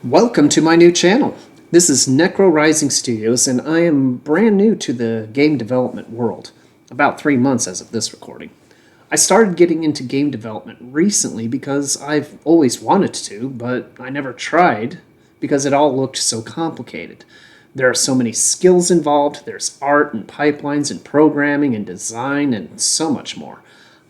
Welcome to my new channel. This is NecroRising Studios, and I am brand new to the game development world. About 3 months as of this recording. I started getting into game development recently because I've always wanted to, but I never tried because it all looked so complicated. There are so many skills involved, there's art and pipelines and programming and design and so much more.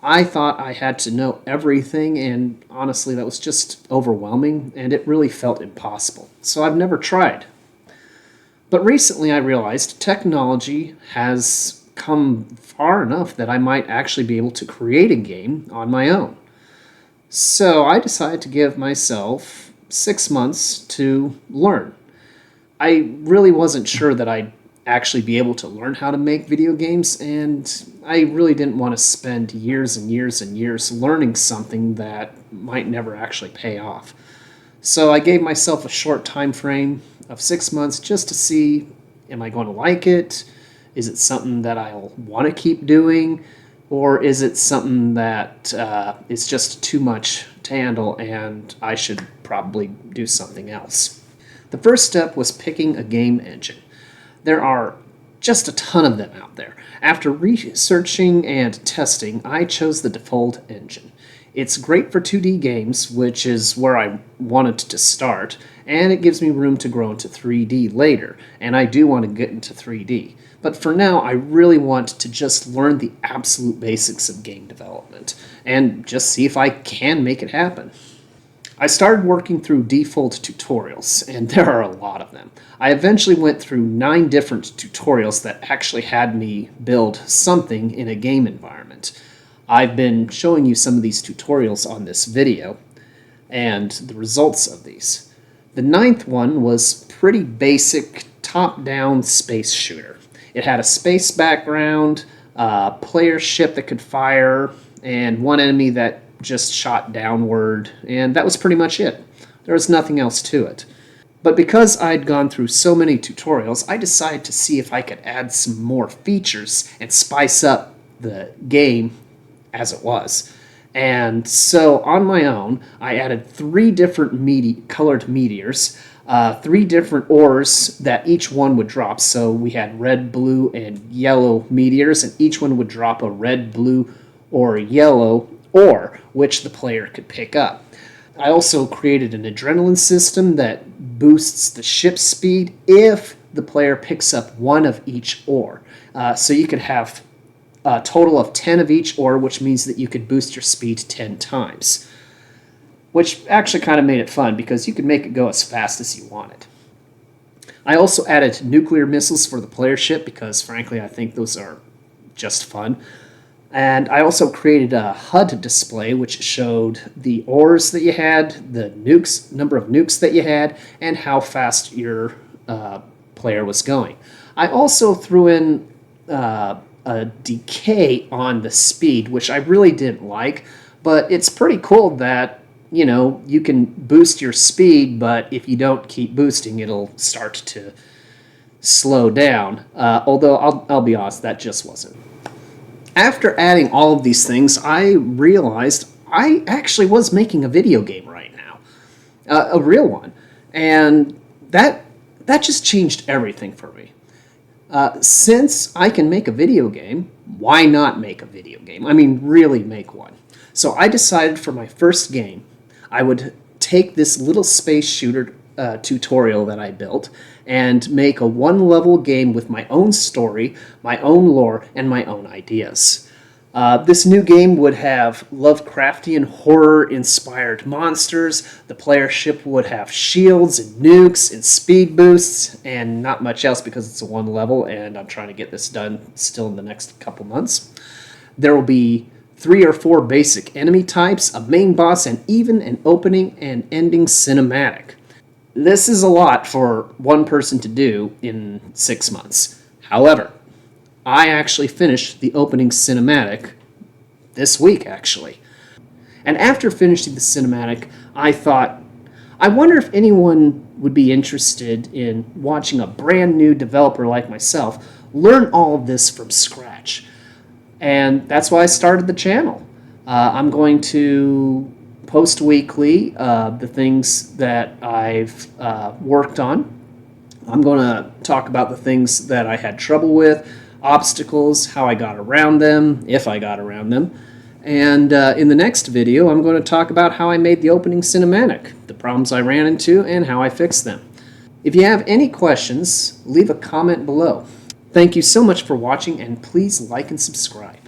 I thought I had to know everything, and honestly, that was just overwhelming, and it really felt impossible. So I've never tried. But recently I realized technology has come far enough that I might actually be able to create a game on my own. So I decided to give myself 6 months to learn. I really wasn't sure that I'd actually be able to learn how to make video games, and I really didn't want to spend years and years and years learning something that might never actually pay off. So I gave myself a short time frame of 6 months just to see, am I going to like it? Is it something that I'll want to keep doing? Or is it something that is just too much to handle and I should probably do something else? The first step was picking a game engine. There are just a ton of them out there. After researching and testing, I chose the default engine. It's great for 2D games, which is where I wanted to start, and it gives me room to grow into 3D later, and I do want to get into 3D. But for now, I really want to just learn the absolute basics of game development, and just see if I can make it happen. I started working through default tutorials, and there are a lot of them. I eventually went through 9 different tutorials that actually had me build something in a game environment. I've been showing you some of these tutorials on this video, and the results of these. The 9th one was pretty basic top-down space shooter. It had a space background, a player ship that could fire, and one enemy that just shot downward, and that was pretty much it. There was nothing else to it. But because I'd gone through so many tutorials, I decided to see if I could add some more features and spice up the game as it was. And so on my own, I added 3 different colored meteors, 3 different ores that each one would drop. So we had red, blue, and yellow meteors, and each one would drop a red, blue, or yellow ore, which the player could pick up. I also created an adrenaline system that boosts the ship's speed if the player picks up 1 of each ore. So you could have a total of 10 of each ore, which means that you could boost your speed 10 times. Which actually kind of made it fun because you could make it go as fast as you wanted. I also added nuclear missiles for the player ship because frankly I think those are just fun. And I also created a HUD display which showed the ores that you had, the number of nukes that you had, and how fast your player was going. I also threw in a decay on the speed, which I really didn't like, but it's pretty cool that you can boost your speed, but if you don't keep boosting, it'll start to slow down. Although I'll be honest, that just wasn't. After adding all of these things, I realized I actually was making a video game right now, a real one, and that just changed everything for me. Since I can make a video game, why not make a video game? I mean, really make one. So I decided for my first game, I would take this little space shooter tutorial that I built and make a 1-level game with my own story, my own lore, and my own ideas. This new game would have Lovecraftian horror-inspired monsters, the player ship would have shields and nukes and speed boosts, and not much else because it's a 1 level and I'm trying to get this done still in the next couple months. There will be 3 or 4 basic enemy types, a main boss, and even an opening and ending cinematic. This is a lot for one person to do in 6 months. However, I actually finished the opening cinematic this week, actually. And after finishing the cinematic, I thought, I wonder if anyone would be interested in watching a brand new developer like myself learn all of this from scratch. And that's why I started the channel. I'm going to post weekly the things that I've worked on. I'm going to talk about the things that I had trouble with, obstacles, how I got around them, if I got around them. And in the next video, I'm going to talk about how I made the opening cinematic, the problems I ran into, and how I fixed them. If you have any questions, leave a comment below. Thank you so much for watching, and please like and subscribe.